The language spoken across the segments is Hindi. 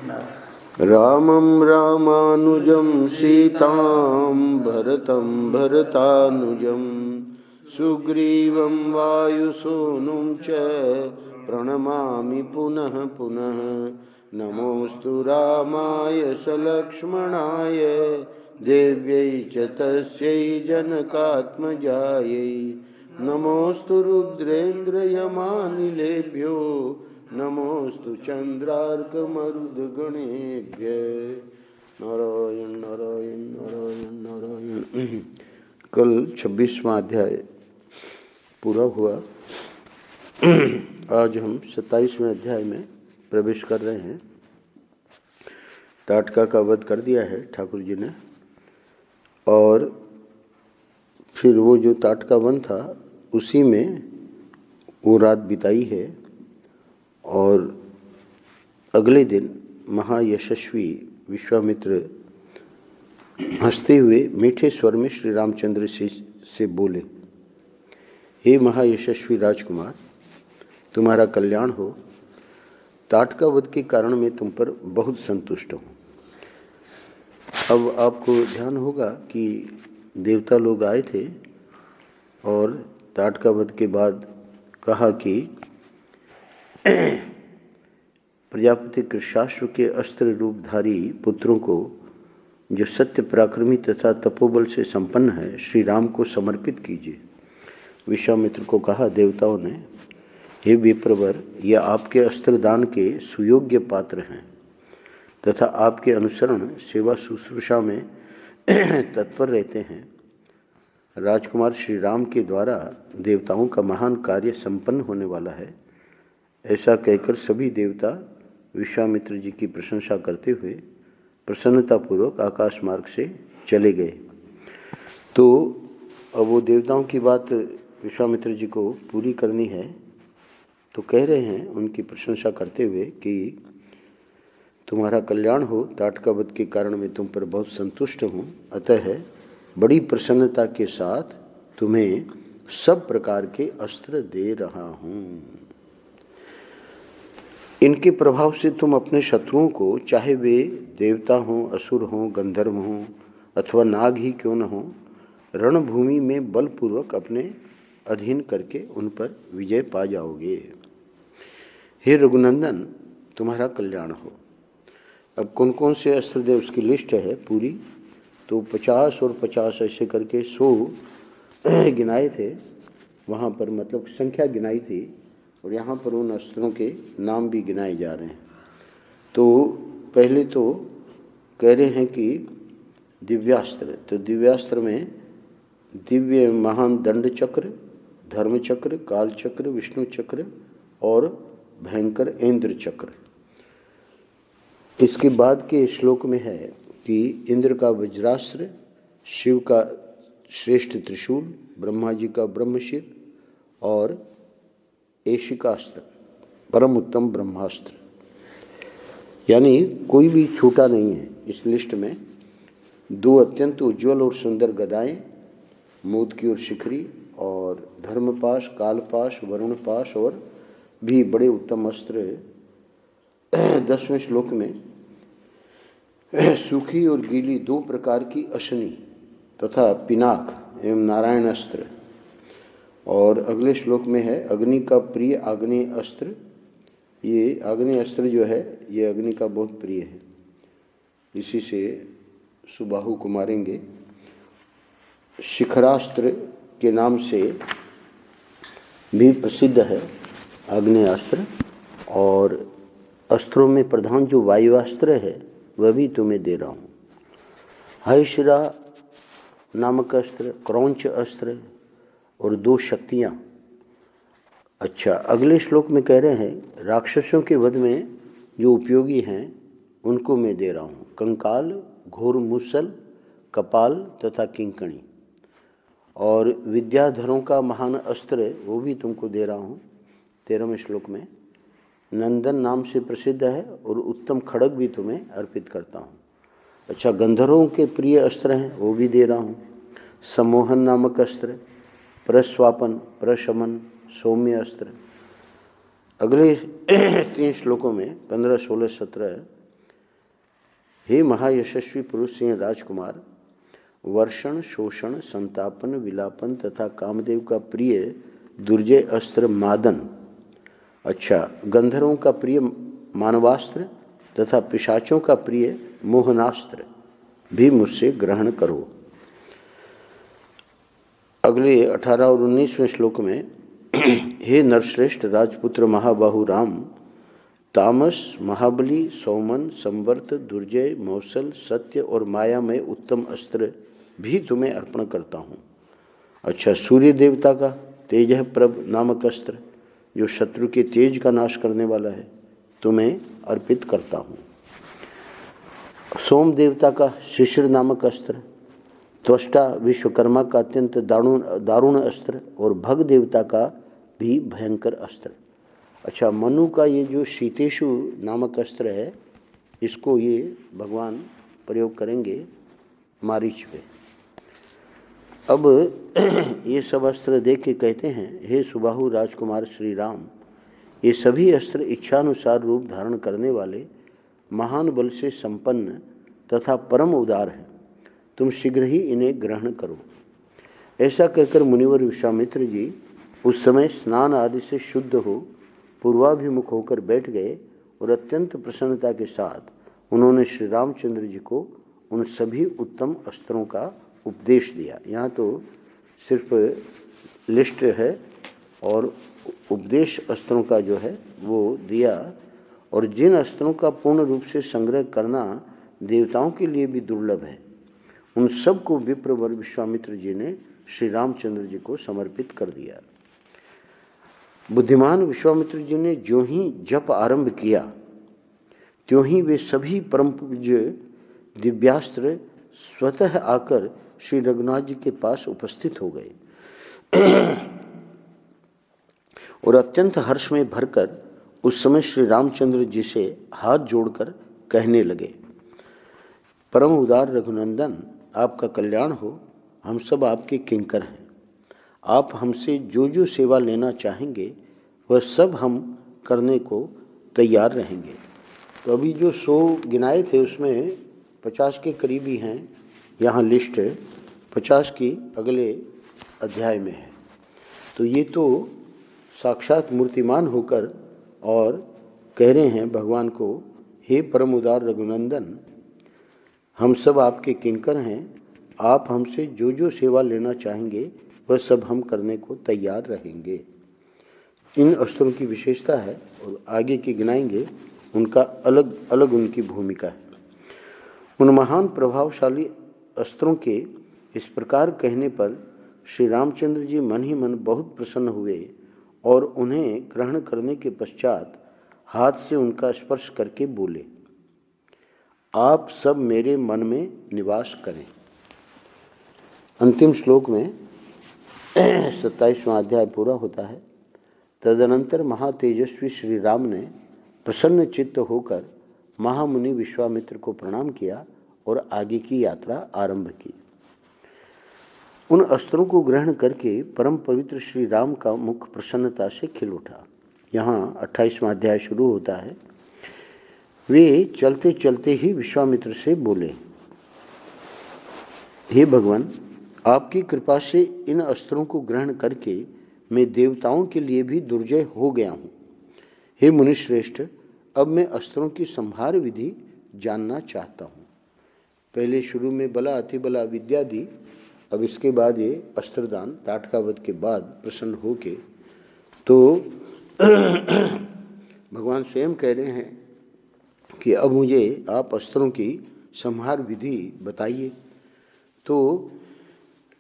रामं रामानुजं सीतां भरतं भरतानुजं सुग्रीवं वायुसूनुं च प्रणमामि पुनः पुनः। नमोऽस्तु रामाय सलक्ष्मणाय देव्यै च तस्यै जनकात्मजायै। नमोऽस्तु रुद्रेन्द्रयमानिलेभ्यो नमोऽस्तु चंद्रार्कमरुदगणेभ्यः। नारायण नारायण नारायण नारायण। कल 26वां अध्याय पूरा हुआ। आज हम 27वें अध्याय में प्रवेश कर रहे हैं। ताटका का वध कर दिया है ठाकुर जी ने, और फिर वो जो ताटका वन था उसी में वो रात बिताई है। और अगले दिन महायशस्वी विश्वामित्र हंसते हुए मीठे स्वर में श्री रामचंद्र से बोले, हे महायशस्वी राजकुमार, तुम्हारा कल्याण हो। ताटका वध के कारण मैं तुम पर बहुत संतुष्ट हूँ। अब आपको ध्यान होगा कि देवता लोग आए थे और ताटका वध के बाद कहा कि प्रजापति कृशाश्व के अस्त्र रूपधारी पुत्रों को, जो सत्य पराक्रमी तथा तपोबल से संपन्न है, श्री राम को समर्पित कीजिए। विश्वामित्र को कहा देवताओं ने, हे विप्रवर, यह आपके अस्त्रदान के सुयोग्य पात्र हैं तथा आपके अनुसरण सेवा शुश्रूषा में तत्पर रहते हैं। राजकुमार श्री राम के द्वारा देवताओं का महान कार्य संपन्न होने वाला है। ऐसा कहकर सभी देवता विश्वामित्र जी की प्रशंसा करते हुए प्रसन्नतापूर्वक आकाश मार्ग से चले गए। तो अब वो देवताओं की बात विश्वामित्र जी को पूरी करनी है, तो कह रहे हैं उनकी प्रशंसा करते हुए कि तुम्हारा कल्याण हो। ताटका वध के कारण मैं तुम पर बहुत संतुष्ट हूँ, अतः बड़ी प्रसन्नता के साथ तुम्हें सब प्रकार के अस्त्र दे रहा हूँ। इनके प्रभाव से तुम अपने शत्रुओं को, चाहे वे देवता हों, असुर हों, गंधर्व हों अथवा नाग ही क्यों न हों, रणभूमि में बलपूर्वक अपने अधीन करके उन पर विजय पा जाओगे। हे रघुनंदन, तुम्हारा कल्याण हो। अब कौन कौन से अस्त्र दे उसकी लिस्ट है पूरी, तो 50 और 50 ऐसे करके 100 गिनाए थे वहाँ पर, मतलब संख्या गिनाई थी, और यहाँ पर उन अस्त्रों के नाम भी गिनाए जा रहे हैं। तो पहले तो कह रहे हैं कि दिव्यास्त्र, तो दिव्यास्त्र में दिव्य महान दंड चक्र, धर्म चक्र, काल चक्र, विष्णु चक्र और भयंकर इंद्र चक्र। इसके बाद के श्लोक में है कि इंद्र का वज्रास्त्र, शिव का श्रेष्ठ त्रिशूल, ब्रह्मा जी का ब्रह्मशिर और ऐशिकास्त्र, परम उत्तम ब्रह्मास्त्र। यानी कोई भी छूटा नहीं है इस लिस्ट में। 2 अत्यंत उज्ज्वल और सुंदर गदाएं, मोद की और शिखरी, और धर्मपाश, कालपाश, वरुण पाश और भी बड़े उत्तम अस्त्र। 10वें श्लोक में सूखी और गीली 2 प्रकार की अशनी तथा पिनाक एवं नारायण अस्त्र। और अगले श्लोक में है अग्नि का प्रिय आग्नेय अस्त्र। ये आग्नेय अस्त्र जो है ये अग्नि का बहुत प्रिय है, इसी से सुबाहु को मारेंगे। शिखरास्त्र के नाम से भी प्रसिद्ध है आग्नेयास्त्र। और अस्त्रों में प्रधान जो वायुअस्त्र है वह भी तुम्हें दे रहा हूँ। हयशिरा नामक अस्त्र, क्रौंच अस्त्र और 2 शक्तियाँ। अच्छा, अगले श्लोक में कह रहे हैं राक्षसों के वध में जो उपयोगी हैं उनको मैं दे रहा हूँ। कंकाल, घोर मूसल, कपाल तथा किंकणी। और विद्याधरों का महान अस्त्र वो भी तुमको दे रहा हूँ। 13वें श्लोक में नंदन नाम से प्रसिद्ध है और उत्तम खड़ग भी तुम्हें अर्पित करता हूँ। अच्छा, गंधर्वों के प्रिय अस्त्र हैं वो भी दे रहा हूँ। सम्मोहन नामक अस्त्र, प्रस्वापन, प्रशमन, सौम्य अस्त्र। अगले 3 श्लोकों में 15, 16, 17 हे महायशस्वी पुरुष सिंह राजकुमार, वर्षण, शोषण, संतापन, विलापन तथा कामदेव का प्रिय दुर्जय अस्त्र मादन, अच्छा गंधर्वों का प्रिय मानवास्त्र तथा पिशाचों का प्रिय मोहनास्त्र भी मुझसे ग्रहण करो। अगले 18 और 19वें श्लोक में हे नरश्रेष्ठ राजपुत्र महाबाहु राम, तामस, महाबली, सौमन, संवर्त, दुर्जय, मौसल, सत्य और माया में उत्तम अस्त्र भी तुम्हें अर्पण करता हूँ। अच्छा सूर्य देवता का तेज प्रभ नामक अस्त्र जो शत्रु के तेज का नाश करने वाला है तुम्हें अर्पित करता हूँ। सोम देवता का शिशिर नामक अस्त्र, त्वष्टा विश्वकर्मा का अत्यंत दारुण अस्त्र और भग देवता का भी भयंकर अस्त्र। अच्छा मनु का ये जो शीतेशु नामक अस्त्र है इसको ये भगवान प्रयोग करेंगे मारीच पे। अब ये सब अस्त्र देख के कहते हैं हे सुबाहु राजकुमार श्री राम, ये सभी अस्त्र इच्छानुसार रूप धारण करने वाले महान बल से संपन्न तथा परम उदार हैं, तुम शीघ्र ही इन्हें ग्रहण करो। ऐसा कहकर मुनिवर विश्वामित्र जी उस समय स्नान आदि से शुद्ध हो पूर्वाभिमुख होकर बैठ गए और अत्यंत प्रसन्नता के साथ उन्होंने श्री रामचंद्र जी को उन सभी उत्तम अस्त्रों का उपदेश दिया। यहाँ तो सिर्फ लिस्ट है और उपदेश अस्त्रों का जो है वो दिया, और जिन अस्त्रों का पूर्ण रूप से संग्रह करना देवताओं के लिए भी दुर्लभ है उन सब को विप्रवर विश्वामित्र जी ने श्री रामचंद्र जी को समर्पित कर दिया। बुद्धिमान विश्वामित्र जी ने जो ही जप आरंभ किया त्यों ही वे सभी परम पूज्य दिव्यास्त्र स्वतः आकर श्री रघुनाथ जी के पास उपस्थित हो गए और अत्यंत हर्ष में भरकर उस समय श्री रामचंद्र जी से हाथ जोड़कर कहने लगे, परम उदार रघुनंदन, आपका कल्याण हो, हम सब आपके किंकर हैं। आप हमसे जो जो सेवा लेना चाहेंगे वह सब हम करने को तैयार रहेंगे। तो अभी जो 100 गिनाए थे उसमें 50 के करीब ही हैं, यहाँ लिस्ट 50 की अगले अध्याय में है। तो ये तो साक्षात मूर्तिमान होकर और कह रहे हैं भगवान को, हे परम उदार रघुनंदन, हम सब आपके किंकर हैं, आप हमसे जो जो सेवा लेना चाहेंगे वह सब हम करने को तैयार रहेंगे। इन अस्त्रों की विशेषता है और आगे की गिनाएंगे उनका अलग अलग उनकी भूमिका है। उन महान प्रभावशाली अस्त्रों के इस प्रकार कहने पर श्री रामचंद्र जी मन ही मन बहुत प्रसन्न हुए और उन्हें ग्रहण करने के पश्चात हाथ से उनका स्पर्श करके बोले, आप सब मेरे मन में निवास करें। अंतिम श्लोक में 27वां अध्याय पूरा होता है। तदनंतर महातेजस्वी श्री राम ने प्रसन्न चित्त होकर महामुनि विश्वामित्र को प्रणाम किया और आगे की यात्रा आरंभ की। उन अस्त्रों को ग्रहण करके परम पवित्र श्री राम का मुख प्रसन्नता से खिल उठा। यहाँ 28वां अध्याय शुरू होता है। वे चलते चलते ही विश्वामित्र से बोले, हे भगवान, आपकी कृपा से इन अस्त्रों को ग्रहण करके मैं देवताओं के लिए भी दुर्जय हो गया हूँ। हे मुनिश्रेष्ठ, अब मैं अस्त्रों की संहार विधि जानना चाहता हूँ। पहले शुरू में बला अतिबला विद्या दी, अब इसके बाद ये अस्त्रदान ताटकावध के बाद प्रसन्न होके तो भगवान स्वयं कह रहे हैं कि अब मुझे आप अस्त्रों की संहार विधि बताइए। तो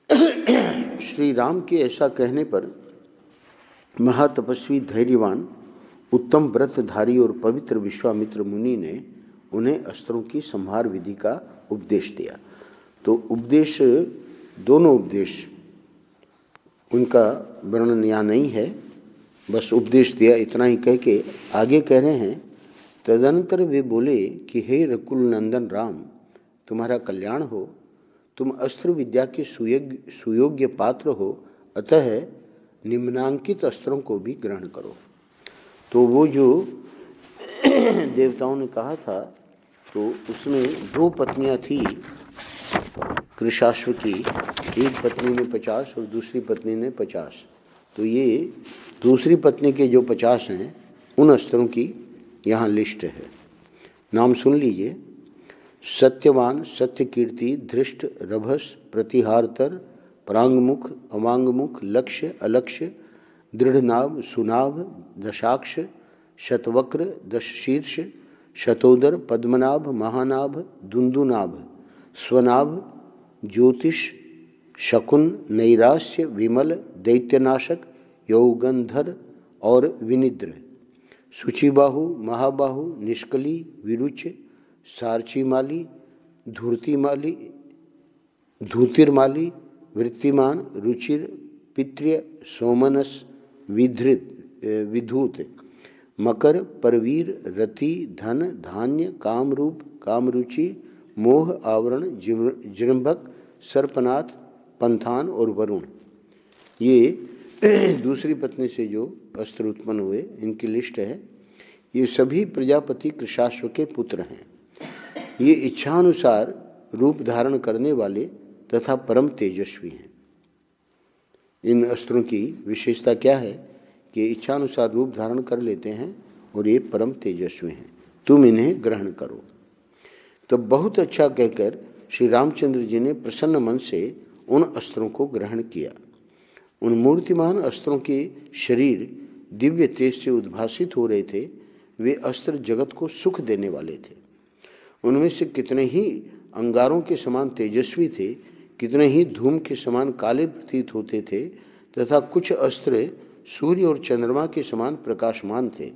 श्री राम के ऐसा कहने पर महातपस्वी, धैर्यवान, उत्तम व्रतधारी और पवित्र विश्वामित्र मुनि ने उन्हें अस्त्रों की संहार विधि का उपदेश दिया। तो उपदेश, दोनों उपदेश, उनका वर्णन यहाँ नहीं है, बस उपदेश दिया इतना ही कह के आगे कह रहे हैं। तदनंतर वे बोले कि हे रकुल नंदन राम, तुम्हारा कल्याण हो, तुम अस्त्र विद्या के सुयोग्य पात्र हो, अतः निम्नांकित अस्त्रों को भी ग्रहण करो। तो वो जो देवताओं ने कहा था तो उसमें 2 पत्नियां थी कृशाश्व की, एक पत्नी ने 50 और दूसरी पत्नी ने 50। तो ये दूसरी पत्नी के जो 50 हैं उन अस्त्रों की यहाँ लिस्ट है। नाम सुन लीजिए। सत्यवान, सत्यकीर्ति, धृष्ट, रभस, प्रतिहारतर, प्रांगमुख, अवांगमुख, लक्ष्य, अलक्ष्य, दृढ़नाभ, सुनाभ, दशाक्ष, शतवक्र, दशशीर्ष, शतोदर, पद्मनाभ, महानाभ, दुंदुनाभ, स्वनाभ, ज्योतिष, शकुन, नैराश्य, विमल, दैत्यनाशक, यौगंधर और विनिद्र, शुचिबाहु, महाबाहु, निष्कली, विरुच, सार्चिमाली, धूर्तिमाली, धूतिर्माली, वृत्तिमान, रुचिर, पित्र्य, सोमनस, विधूत, मकर, परवीर, रति, धन, धान्य, कामरूप, कामरुचि, मोह, आवरण, जृंभक, सर्पनाथ, पंथान और वरुण। ये दूसरी पत्नी से जो अस्त्र उत्पन्न हुए इनकी लिस्ट है। ये सभी प्रजापति कृशाश्व के पुत्र हैं। ये इच्छानुसार रूप धारण करने वाले तथा परम तेजस्वी हैं। इन अस्त्रों की विशेषता क्या है कि इच्छानुसार रूप धारण कर लेते हैं और ये परम तेजस्वी हैं, तुम इन्हें ग्रहण करो। तो बहुत अच्छा कहकर श्री रामचंद्र जी ने प्रसन्न मन से उन अस्त्रों को ग्रहण किया। उन मूर्तिमान अस्त्रों के शरीर दिव्य तेज से उद्भासित हो रहे थे। वे अस्त्र जगत को सुख देने वाले थे। उनमें से कितने ही अंगारों के समान तेजस्वी थे, कितने ही धूम के समान काले प्रतीत होते थे, तथा कुछ अस्त्र सूर्य और चंद्रमा के समान प्रकाशमान थे।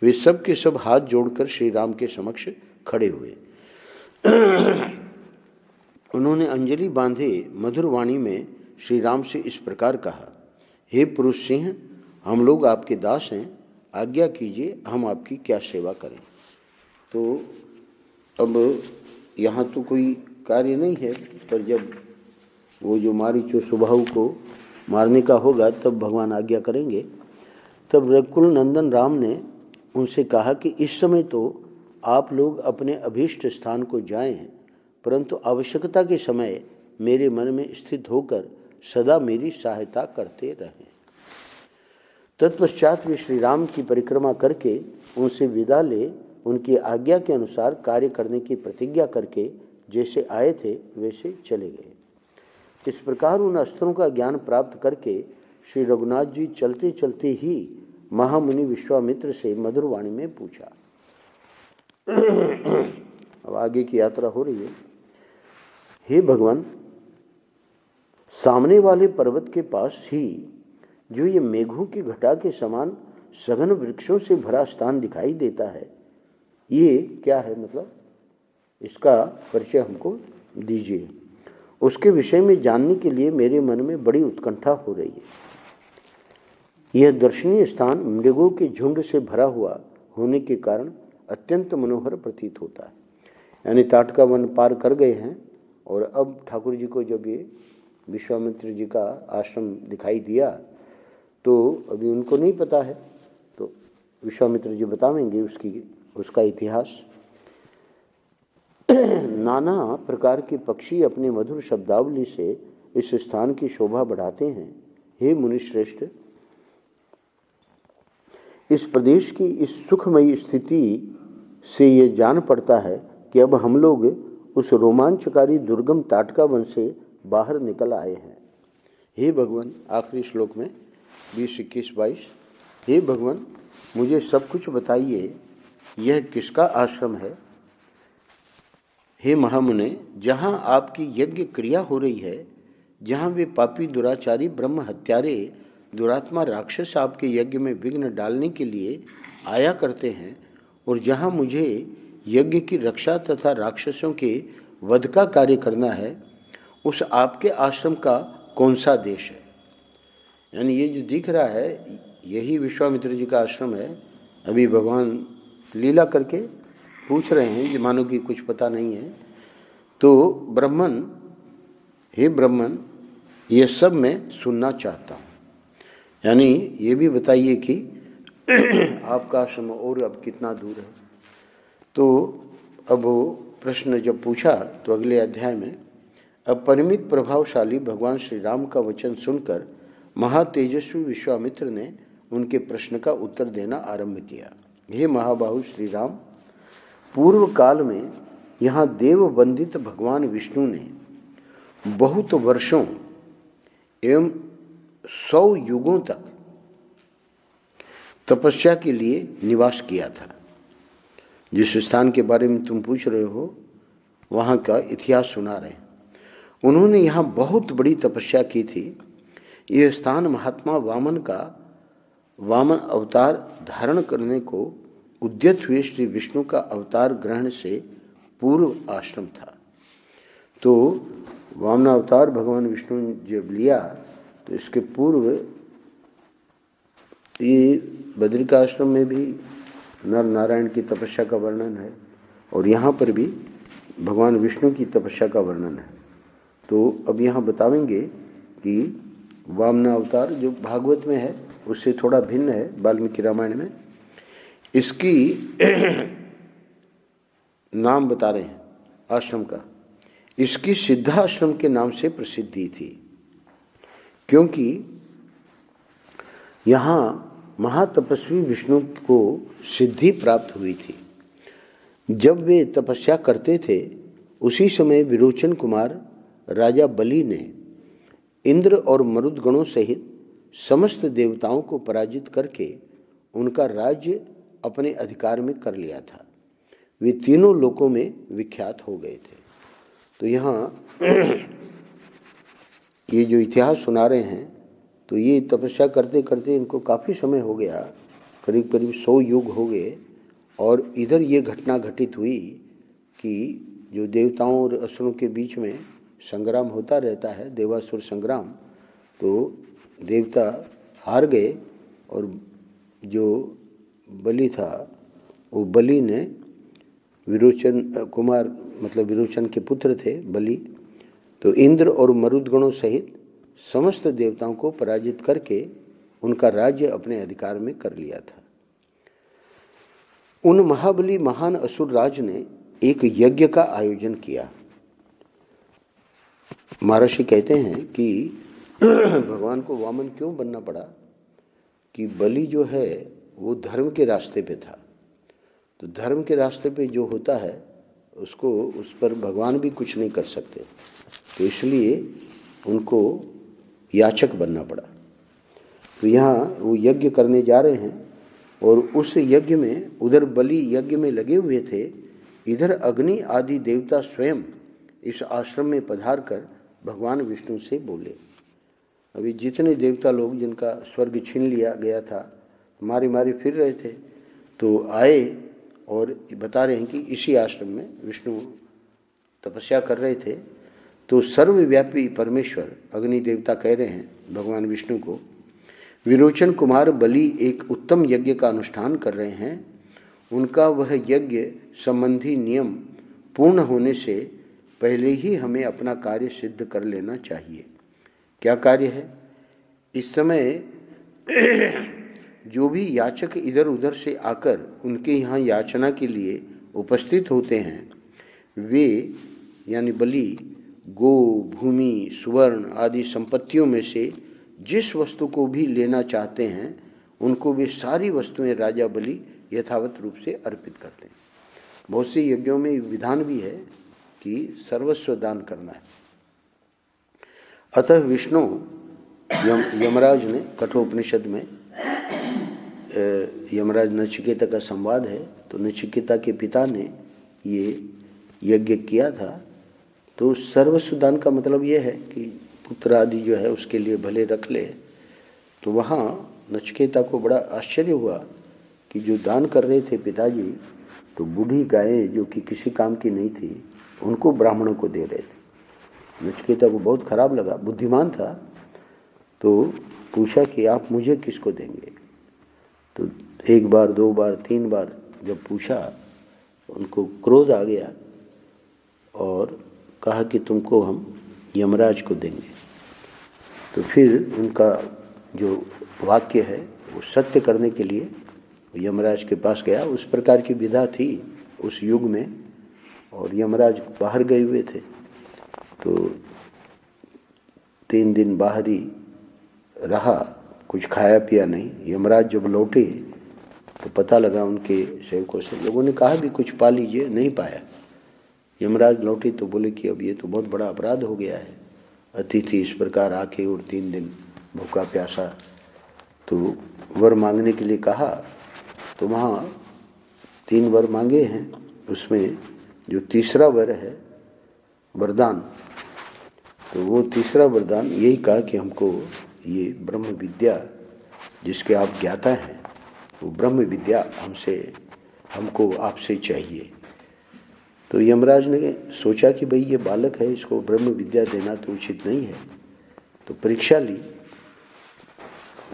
वे सब के सब हाथ जोड़कर श्री राम के समक्ष खड़े हुए। उन्होंने अंजलि बांधे मधुर वाणी में श्री राम से इस प्रकार कहा, हे पुरुष सिंह, हम लोग आपके दास हैं, आज्ञा कीजिए हम आपकी क्या सेवा करें। तो अब यहाँ तो कोई कार्य नहीं है, पर जब वो जो मारीचो सुबाहु को मारने का होगा तब भगवान आज्ञा करेंगे। तब रघुकुल नंदन राम ने उनसे कहा कि इस समय तो आप लोग अपने अभीष्ट स्थान को जाएं, परंतु आवश्यकता के समय मेरे मन में स्थित होकर सदा मेरी सहायता करते रहें। तत्पश्चात वे श्री राम की परिक्रमा करके उनसे विदा ले उनकी आज्ञा के अनुसार कार्य करने की प्रतिज्ञा करके जैसे आए थे वैसे चले गए। इस प्रकार उन अस्त्रों का ज्ञान प्राप्त करके श्री रघुनाथ जी चलते चलते ही महामुनि विश्वामित्र से मधुर वाणी में पूछा। अब आगे की यात्रा हो रही है। हे भगवान, सामने वाले पर्वत के पास ही जो ये मेघों की घटा के समान सघन वृक्षों से भरा स्थान दिखाई देता है, ये क्या है? मतलब इसका परिचय हमको दीजिए। उसके विषय में जानने के लिए मेरे मन में बड़ी उत्कंठा हो रही है। यह दर्शनीय स्थान मृगों के झुंड से भरा हुआ होने के कारण अत्यंत मनोहर प्रतीत होता है। यानी ताटका वन पार कर गए हैं और अब ठाकुर जी को जब ये विश्वामित्र जी का आश्रम दिखाई दिया तो अभी उनको नहीं पता है, तो विश्वामित्र जी बतावेंगे उसका इतिहास। नाना प्रकार के पक्षी अपने मधुर शब्दावली से इस स्थान की शोभा बढ़ाते हैं। हे मुनिश्रेष्ठ, इस प्रदेश की इस सुखमयी स्थिति से ये जान पड़ता है कि अब हम लोग उस रोमांचकारी दुर्गम ताटका वन से बाहर निकल आए हैं। हे भगवान, आखिरी श्लोक में 20, 21, 22, हे भगवान, मुझे सब कुछ बताइए, यह किसका आश्रम है? हे महामुने, जहाँ आपकी यज्ञ क्रिया हो रही है, जहाँ वे पापी दुराचारी ब्रह्म हत्यारे दुरात्मा राक्षस आपके यज्ञ में विघ्न डालने के लिए आया करते हैं, और जहाँ मुझे यज्ञ की रक्षा तथा राक्षसों के वध का कार्य करना है, उस आपके आश्रम का कौन सा देश है? यानी ये जो दिख रहा है यही विश्वामित्र जी का आश्रम है। अभी भगवान लीला करके पूछ रहे हैं कि मानो कि कुछ पता नहीं है। तो ब्राह्मण, हे ब्राह्मण, ये सब मैं सुनना चाहता हूँ। यानी ये भी बताइए कि आपका आश्रम और अब कितना दूर है। तो अब वो प्रश्न जब पूछा तो अगले अध्याय में अपरिमित प्रभावशाली भगवान श्री राम का वचन सुनकर महातेजस्वी विश्वामित्र ने उनके प्रश्न का उत्तर देना आरंभ किया। हे महाबाहु श्री राम, पूर्व काल में यहाँ देव वंदित भगवान विष्णु ने बहुत वर्षों एवं 100 युगों तक तपस्या के लिए निवास किया था। जिस स्थान के बारे में तुम पूछ रहे हो वहाँ का इतिहास सुना रहे हैं। उन्होंने यहाँ बहुत बड़ी तपस्या की थी। यह स्थान महात्मा वामन अवतार धारण करने को उद्यत हुए श्री विष्णु का अवतार ग्रहण से पूर्व आश्रम था। तो वामन अवतार भगवान विष्णु ने जब लिया तो इसके पूर्व ये बद्रिकाश्रम में भी नर नारायण की तपस्या का वर्णन है और यहाँ पर भी भगवान विष्णु की तपस्या का वर्णन है। तो अब यहाँ बतावेंगे कि वामन अवतार जो भागवत में है उससे थोड़ा भिन्न है वाल्मीकि रामायण में। इसकी नाम बता रहे हैं आश्रम का। इसकी सिद्धाश्रम के नाम से प्रसिद्धि थी क्योंकि यहाँ महातपस्वी विष्णु को सिद्धि प्राप्त हुई थी। जब वे तपस्या करते थे उसी समय विरोचन कुमार राजा बलि ने इंद्र और मरुदगणों सहित समस्त देवताओं को पराजित करके उनका राज्य अपने अधिकार में कर लिया था। वे तीनों लोकों में विख्यात हो गए थे। तो यहाँ ये जो इतिहास सुना रहे हैं तो ये तपस्या करते करते इनको काफ़ी समय हो गया, करीब करीब 100 युग हो गए। और इधर ये घटना घटित हुई कि जो देवताओं और असुरों के बीच में संग्राम होता रहता है, देवासुर संग्राम, तो देवता हार गए और जो बलि था वो बलि ने विरोचन कुमार मतलब विरोचन के पुत्र थे बलि, तो इंद्र और मरुदगणों सहित समस्त देवताओं को पराजित करके उनका राज्य अपने अधिकार में कर लिया था। उन महाबली महान असुर राज ने एक यज्ञ का आयोजन किया। महर्षि कहते हैं कि भगवान को वामन क्यों बनना पड़ा कि बलि जो है वो धर्म के रास्ते पे था। तो धर्म के रास्ते पे जो होता है उसको उस पर भगवान भी कुछ नहीं कर सकते, तो इसलिए उनको याचक बनना पड़ा। तो यहाँ वो यज्ञ करने जा रहे हैं और उस यज्ञ में उधर बलि यज्ञ में लगे हुए थे, इधर अग्नि आदि देवता स्वयं इस आश्रम में पधार कर भगवान विष्णु से बोले। अभी जितने देवता लोग जिनका स्वर्ग छीन लिया गया था मारी मारी फिर रहे थे, तो आए और बता रहे हैं कि इसी आश्रम में विष्णु तपस्या कर रहे थे। तो सर्वव्यापी परमेश्वर अग्नि देवता कह रहे हैं भगवान विष्णु को, विरोचन कुमार बलि एक उत्तम यज्ञ का अनुष्ठान कर रहे हैं। उनका वह यज्ञ संबंधी नियम पूर्ण होने से पहले ही हमें अपना कार्य सिद्ध कर लेना चाहिए। क्या कार्य है? इस समय जो भी याचक इधर उधर से आकर उनके यहाँ याचना के लिए उपस्थित होते हैं, वे यानी बलि गो भूमि सुवर्ण आदि संपत्तियों में से जिस वस्तु को भी लेना चाहते हैं उनको वे सारी वस्तुएं राजा बलि यथावत रूप से अर्पित करते हैं। बहुत से यज्ञों में विधान भी है कि सर्वस्व दान करना है। अतः विष्णु यमराज ने कठोपनिषद में यमराज नचिकेता का संवाद है, तो नचिकेता के पिता ने ये यज्ञ किया था। तो सर्वस्व दान का मतलब ये है कि पुत्र आदि जो है उसके लिए भले रख ले। तो वहाँ नचिकेता को बड़ा आश्चर्य हुआ कि जो दान कर रहे थे पिताजी, तो बूढ़ी गायें जो कि किसी काम की नहीं थी उनको ब्राह्मणों को दे रहे थे। नचिकेता को बहुत खराब लगा, बुद्धिमान था, तो पूछा कि आप मुझे किसको देंगे। तो एक बार दो बार तीन बार जब पूछा उनको क्रोध आ गया और कहा कि तुमको हम यमराज को देंगे। तो फिर उनका जो वाक्य है वो सत्य करने के लिए यमराज के पास गया। उस प्रकार की विधा थी उस युग में और यमराज बाहर गए हुए थे, तो 3 दिन बाहर ही रहा, कुछ खाया पिया नहीं। यमराज जब लौटे तो पता लगा उनके सेवकों से, लोगों ने कहा भी कुछ पा लीजिए, नहीं पाया। यमराज लौटे तो बोले कि अब ये तो बहुत बड़ा अपराध हो गया है, अतिथि इस प्रकार आके और 3 दिन भूखा प्यासा। तो वर मांगने के लिए कहा, तो वहाँ 3 वर मांगे हैं, उसमें जो तीसरा वर है वरदान, तो वो तीसरा वरदान यही कहा कि हमको ये ब्रह्म विद्या जिसके आप ज्ञाता हैं, वो ब्रह्म विद्या हमको आपसे चाहिए। तो यमराज ने सोचा कि भाई ये बालक है, इसको ब्रह्म विद्या देना तो उचित नहीं है, तो परीक्षा ली।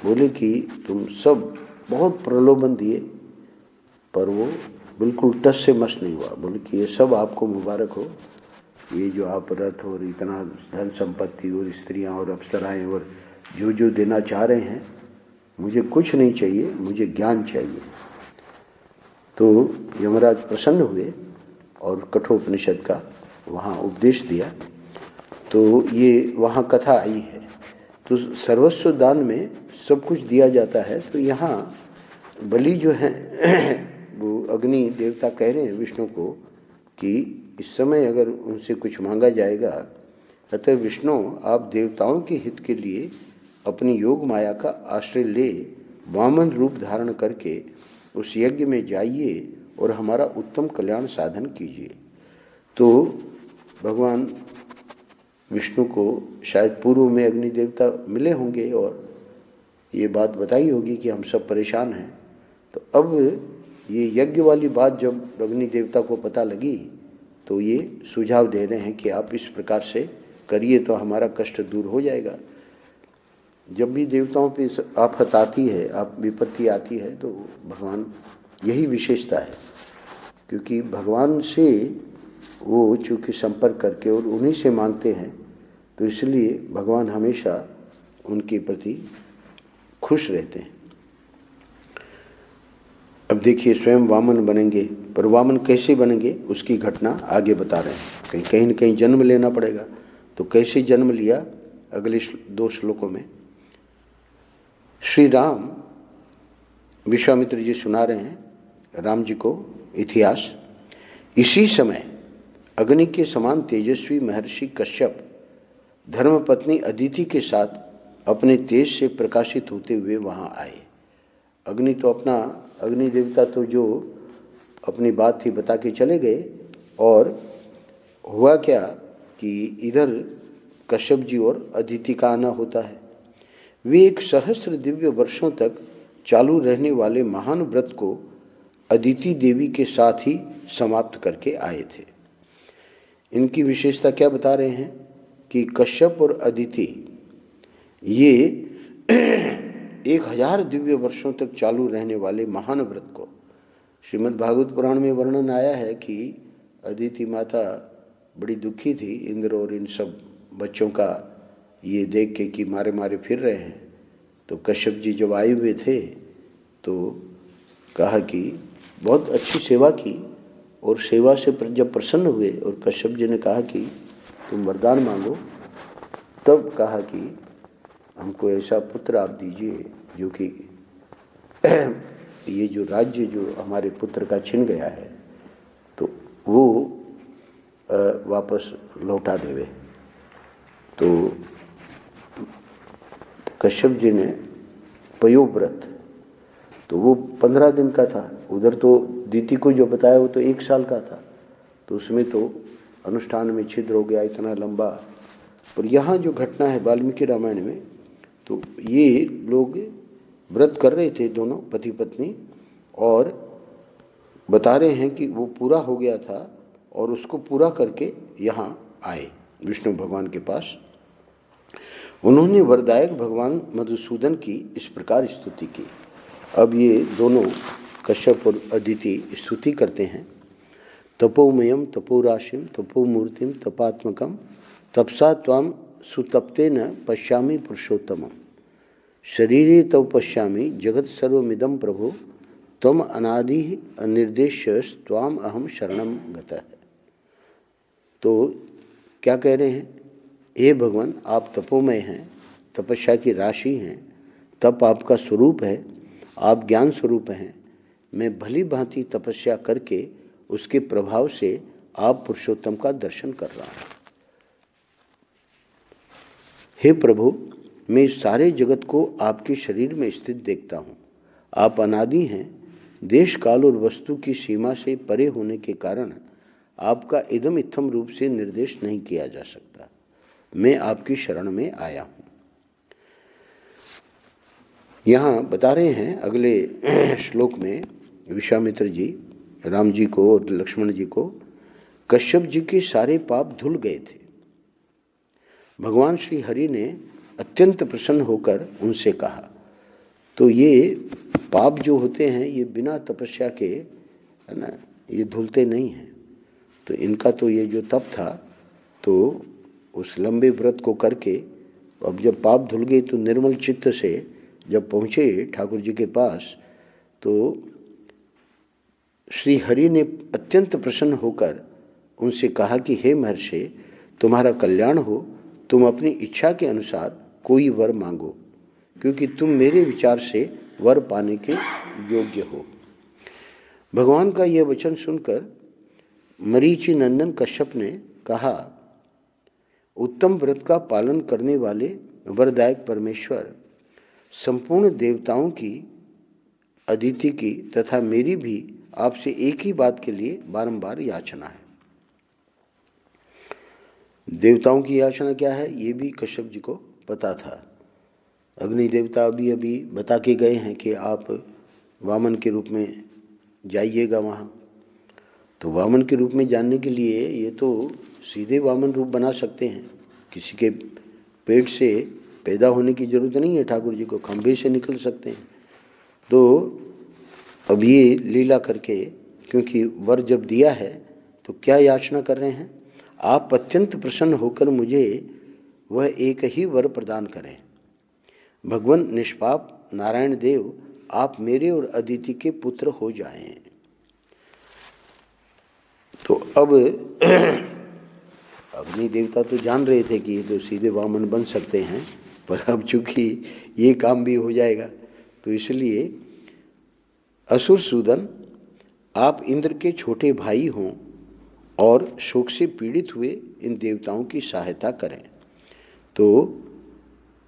बोले कि तुम सब बहुत प्रलोभन दिए, पर वो बिल्कुल टस से मस नहीं हुआ। बोले कि ये सब आपको मुबारक हो, ये जो आप रथ और इतना धन संपत्ति और स्त्रियां और अप्सराएं और जो देना चाह रहे हैं, मुझे कुछ नहीं चाहिए, मुझे ज्ञान चाहिए। तो यमराज प्रसन्न हुए और कठोपनिषद का वहाँ उपदेश दिया। तो ये वहाँ कथा आई है। तो सर्वस्व दान में सब कुछ दिया जाता है। तो यहाँ बलि जो है वो अग्नि देवता कह रहे हैं विष्णु को कि इस समय अगर उनसे कुछ मांगा जाएगा, अतः विष्णु आप देवताओं के हित के लिए अपनी योग माया का आश्रय ले वामन रूप धारण करके उस यज्ञ में जाइए और हमारा उत्तम कल्याण साधन कीजिए। तो भगवान विष्णु को शायद पूर्व में अग्नि देवता मिले होंगे और ये बात बताई होगी कि हम सब परेशान हैं। तो अब ये यज्ञ वाली बात जब अग्नि देवता को पता लगी, तो ये सुझाव दे रहे हैं कि आप इस प्रकार से करिए तो हमारा कष्ट दूर हो जाएगा। जब भी देवताओं पे आफत आती है, आप विपत्ति आती है, तो भगवान यही विशेषता है, क्योंकि भगवान से वो चूँकि संपर्क करके और उन्हीं से मांगते हैं, तो इसलिए भगवान हमेशा उनके प्रति खुश रहते हैं। अब देखिए स्वयं वामन बनेंगे, पर वामन कैसे बनेंगे उसकी घटना आगे बता रहे हैं। कहीं न कहीं जन्म लेना पड़ेगा, तो कैसे जन्म लिया अगले 2 श्लोकों में श्री राम विश्वामित्र जी सुना रहे हैं राम जी को इतिहास। इसी समय अग्नि के समान तेजस्वी महर्षि कश्यप धर्मपत्नी अदिति के साथ अपने तेज से प्रकाशित होते हुए वहाँ आए। अग्नि देवता तो जो अपनी बात थी बता के चले गए, और हुआ क्या कि इधर कश्यप जी और अदिति का आना होता है। वे 1 सहस्त्र दिव्य वर्षों तक चालू रहने वाले महान व्रत को अदिति देवी के साथ ही समाप्त करके आए थे। इनकी विशेषता क्या बता रहे हैं कि कश्यप और अदिति ये 1000 दिव्य वर्षों तक चालू रहने वाले महान व्रत को, श्रीमद् भागवत पुराण में वर्णन आया है कि अदिति माता बड़ी दुखी थी, इंद्र और इन सब बच्चों का ये देख के कि मारे मारे फिर रहे हैं। तो कश्यप जी जब आए हुए थे तो कहा कि बहुत अच्छी सेवा की, और सेवा से जब प्रसन्न हुए और कश्यप जी ने कहा कि तुम वरदान मांगो, तब कहा कि हमको ऐसा पुत्र आप दीजिए जो कि ये जो राज्य जो हमारे पुत्र का छिन गया है तो वो वापस लौटा देवे। तो कश्यप जी ने पयोव्रत, तो वो 15 दिन का था। उधर तो दीति को जो बताया वो तो 1 साल का था, तो उसमें तो अनुष्ठान में छिद्र हो गया इतना लंबा। पर यहाँ जो घटना है वाल्मीकि रामायण में, तो ये लोग व्रत कर रहे थे दोनों पति पत्नी, और बता रहे हैं कि वो पूरा हो गया था और उसको पूरा करके यहाँ आए विष्णु भगवान के पास। उन्होंने वरदायक भगवान मधुसूदन की इस प्रकार स्तुति की। अब ये दोनों कश्यप और अदिति स्तुति करते हैं। तपोमयम तपोराशिम तपोमूर्तिम तपात्मकम तपसा त्वाम सुतप्तेन पश्यामि पुरुषोत्तमम शरीरे तव पश्यामि जगत सर्वमिदं प्रभो त्वम अनादि अनिर्देश्य त्वाम अहम शरणम गतः। तो क्या कह रहे हैं, हे भगवान आप तपोमय हैं, तपस्या की राशि हैं, तप आपका स्वरूप है, आप ज्ञान स्वरूप हैं। मैं भली भांति तपस्या करके उसके प्रभाव से आप पुरुषोत्तम का दर्शन कर रहा हूँ। हे प्रभु, मैं सारे जगत को आपके शरीर में स्थित देखता हूँ। आप अनादि हैं, देश काल और वस्तु की सीमा से परे होने के कारण आपका इदम इत्थम रूप से निर्देश नहीं किया जा सकता। मैं आपकी शरण में आया हूँ। यहाँ बता रहे हैं अगले श्लोक में विश्वामित्र जी राम जी को और लक्ष्मण जी को, कश्यप जी के सारे पाप धुल गए थे। भगवान श्री हरि ने अत्यंत प्रसन्न होकर उनसे कहा, तो ये पाप जो होते हैं ये बिना तपस्या के, है ना, ये धुलते नहीं हैं। तो इनका तो ये जो तप था, तो उस लंबे व्रत को करके अब जब पाप धुल गए तो निर्मल चित्त से जब पहुँचे ठाकुर जी के पास, तो श्री हरि ने अत्यंत प्रसन्न होकर उनसे कहा कि हे महर्षि, तुम्हारा कल्याण हो, तुम अपनी इच्छा के अनुसार कोई वर मांगो, क्योंकि तुम मेरे विचार से वर पाने के योग्य हो। भगवान का यह वचन सुनकर मरीचि नंदन कश्यप ने कहा, उत्तम व्रत का पालन करने वाले वरदायक परमेश्वर, संपूर्ण देवताओं की, अदिति की तथा मेरी भी आपसे एक ही बात के लिए बारंबार याचना है। देवताओं की याचना क्या है ये भी कश्यप जी को पता था। अग्नि देवता अभी बता के गए हैं कि आप वामन के रूप में जाइएगा वहाँ। तो वामन के रूप में जानने के लिए ये तो सीधे वामन रूप बना सकते हैं, किसी के पेट से पैदा होने की जरूरत नहीं है ठाकुर जी को, खंभे से निकल सकते हैं। तो अब ये लीला करके, क्योंकि वर जब दिया है तो क्या याचना कर रहे हैं, आप अत्यंत प्रसन्न होकर मुझे वह एक ही वर प्रदान करें। भगवान निष्पाप नारायण देव, आप मेरे और अदिति के पुत्र हो जाएं। तो अब अग्नि देवता तो जान रहे थे कि ये तो सीधे वामन बन सकते हैं, पर अब चूंकि ये काम भी हो जाएगा तो इसलिए असुर सूदन, आप इंद्र के छोटे भाई हों और शोक से पीड़ित हुए इन देवताओं की सहायता करें। तो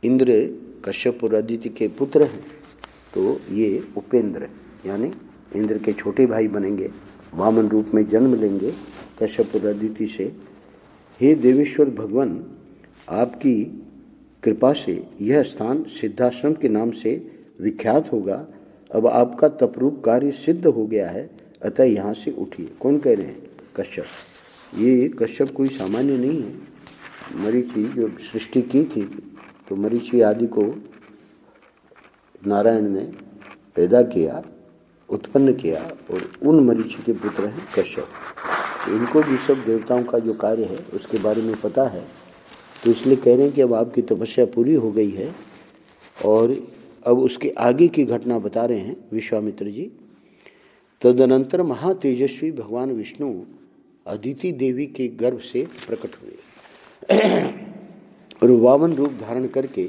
इंद्र कश्यप और अदिति के पुत्र हैं, तो ये उपेंद्र यानी इंद्र के छोटे भाई बनेंगे, वामन रूप में जन्म लेंगे कश्यप और अदिति से। हे देवेश्वर भगवान, आपकी कृपा से यह स्थान सिद्धाश्रम के नाम से विख्यात होगा। अब आपका तपरूप कार्य सिद्ध हो गया है, अतः यहाँ से उठिए। कौन कह रहे हैं? कश्यप। ये कश्यप कोई सामान्य नहीं है। मरीचि जो सृष्टि की थी, तो मरीचि आदि को नारायण ने पैदा किया, उत्पन्न किया, और उन मरीचि के पुत्र हैं कश्यप। तो इनको भी सब देवताओं का जो कार्य है उसके बारे में पता है, तो इसलिए कह रहे हैं कि अब आपकी तपस्या पूरी हो गई है। और अब उसके आगे की घटना बता रहे हैं विश्वामित्र जी। तदनंतर महातेजस्वी भगवान विष्णु अदिति देवी के गर्भ से प्रकट हुए और वामन रूप धारण करके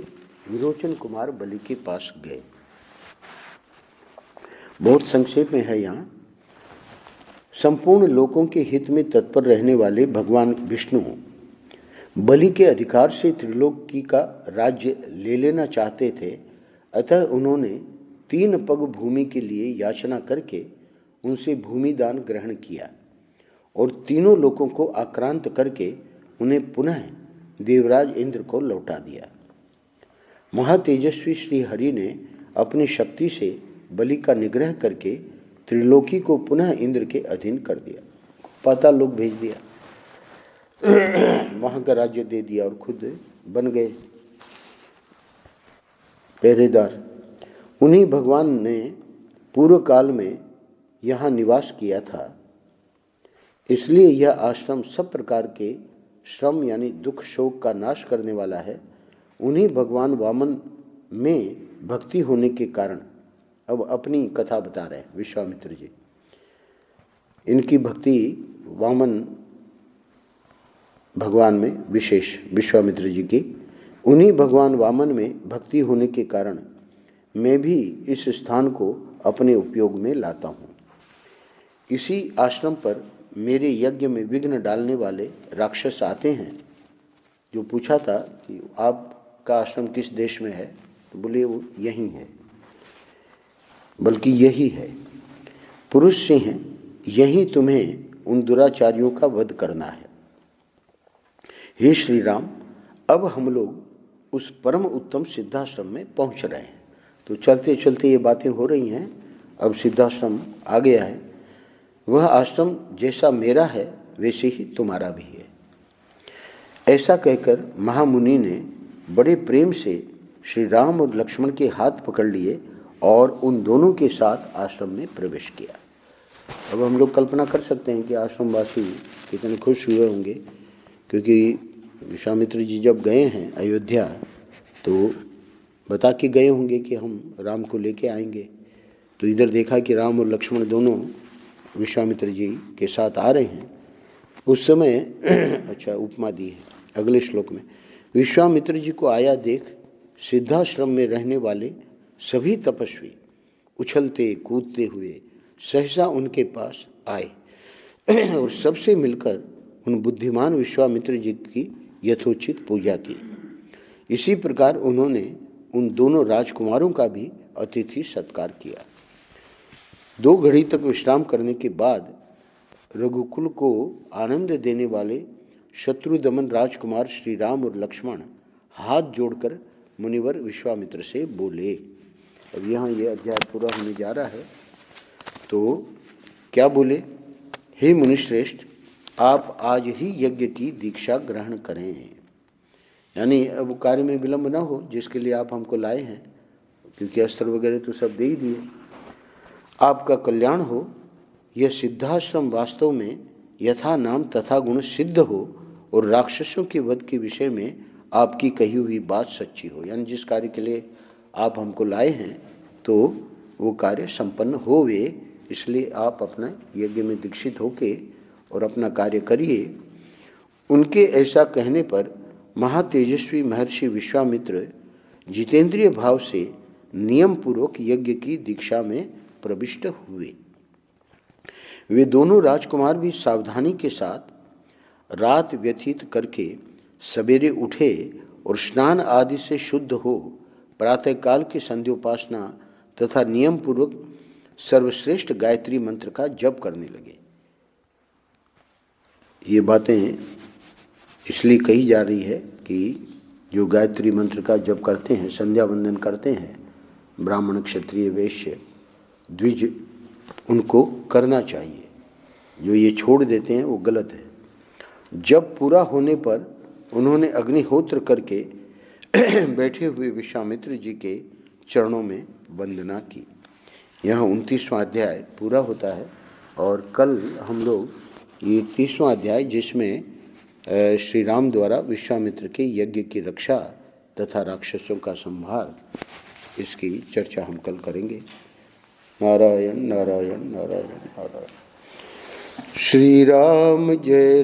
विरोचन कुमार बलि के पास गए। बहुत संक्षेप में है यहाँ। संपूर्ण लोकों के हित में तत्पर रहने वाले भगवान विष्णु बलि के अधिकार से त्रिलोकी का राज्य ले लेना चाहते थे, अतः उन्होंने 3 पग भूमि के लिए याचना करके उनसे भूमि दान ग्रहण किया और तीनों लोकों को आक्रांत करके उन्हें पुनः देवराज इंद्र को लौटा दिया। महातेजस्वी श्री हरि ने अपनी शक्ति से बलि का निग्रह करके त्रिलोकी को पुनः इंद्र के अधीन कर दिया, पाताल लोक भेज दिया, वहां का राज्य दे दिया और खुद बन गए पहरेदार। उन्हीं भगवान ने पूर्व काल में यहाँ निवास किया था, इसलिए यह आश्रम सब प्रकार के श्रम यानी दुख शोक का नाश करने वाला है। उन्हीं भगवान वामन में भक्ति होने के कारण अब अपनी कथा बता रहे हैं विश्वामित्र जी। इनकी भक्ति वामन भगवान में विशेष विश्वामित्र जी की, उन्हीं भगवान वामन में भक्ति होने के कारण मैं भी इस स्थान को अपने उपयोग में लाता हूँ। इसी आश्रम पर मेरे यज्ञ में विघ्न डालने वाले राक्षस आते हैं। जो पूछा था कि आपका आश्रम किस देश में है, तो बोले वो यहीं है, बल्कि यही है, पुरुष सिंह, यही तुम्हें उन दुराचारियों का वध करना है। हे श्री राम, अब हम लोग उस परम उत्तम सिद्धाश्रम में पहुंच रहे हैं। तो चलते चलते ये बातें हो रही हैं। अब सिद्धाश्रम आ गया है। वह आश्रम जैसा मेरा है वैसे ही तुम्हारा भी है। ऐसा कहकर महामुनि ने बड़े प्रेम से श्री राम और लक्ष्मण के हाथ पकड़ लिए और उन दोनों के साथ आश्रम में प्रवेश किया। अब हम लोग कल्पना कर सकते हैं कि आश्रमवासी कितने खुश हुए होंगे, क्योंकि विश्वामित्र जी जब गए हैं अयोध्या तो बता के गए होंगे कि हम राम को लेके आएंगे। तो इधर देखा कि राम और लक्ष्मण दोनों विश्वामित्र जी के साथ आ रहे हैं। उस समय अच्छा उपमा दी है अगले श्लोक में, विश्वामित्र जी को आया देख सिद्धाश्रम में रहने वाले सभी तपस्वी उछलते कूदते हुए सहसा उनके पास आए और सबसे मिलकर उन बुद्धिमान विश्वामित्र जी की यथोचित पूजा की। इसी प्रकार उन्होंने उन दोनों राजकुमारों का भी अतिथि सत्कार किया। 2 घड़ी तक विश्राम करने के बाद रघुकुल को आनंद देने वाले शत्रुदमन राजकुमार श्री राम और लक्ष्मण हाथ जोड़कर मुनिवर विश्वामित्र से बोले। अब यहाँ ये अध्याय पूरा होने जा रहा है। तो क्या बोले? हे मुनिश्रेष्ठ, आप आज ही यज्ञ की दीक्षा ग्रहण करें। यानी अब कार्य में विलंब न हो, जिसके लिए आप हमको लाए हैं, क्योंकि अस्त्र वगैरह तो सब दे ही दिए। आपका कल्याण हो। यह सिद्धाश्रम वास्तव में यथा नाम तथा गुण सिद्ध हो और राक्षसों के वध के विषय में आपकी कही हुई बात सच्ची हो। यानी जिस कार्य के लिए आप हमको लाए हैं तो वो कार्य संपन्न हो वे, इसलिए आप अपना यज्ञ में दीक्षित होके और अपना कार्य करिए। उनके ऐसा कहने पर महातेजस्वी महर्षि विश्वामित्र जितेंद्रिय भाव से नियम पूर्वक यज्ञ की दीक्षा में प्रविष्ट हुए। वे दोनों राजकुमार भी सावधानी के साथ रात व्यतीत करके सवेरे उठे और स्नान आदि से शुद्ध हो प्रातःकाल की संध्योपासना तथा नियम पूर्वक सर्वश्रेष्ठ गायत्री मंत्र का जप करने लगे। ये बातें इसलिए कही जा रही है कि जो गायत्री मंत्र का जप करते हैं, संध्या वंदन करते हैं, ब्राह्मण क्षत्रिय वैश्य द्विज, उनको करना चाहिए। जो ये छोड़ देते हैं वो गलत है। जब पूरा होने पर उन्होंने अग्निहोत्र करके बैठे हुए विश्वामित्र जी के चरणों में वंदना की। यहाँ 29वां अध्याय पूरा होता है और कल हम लोग ये 30वां अध्याय, जिसमें श्री राम द्वारा विश्वामित्र के यज्ञ की रक्षा तथा राक्षसों का संहार, इसकी चर्चा हम कल करेंगे। नारायण नारायण नारायण नारायण। श्री राम जय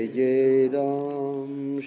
जय राम।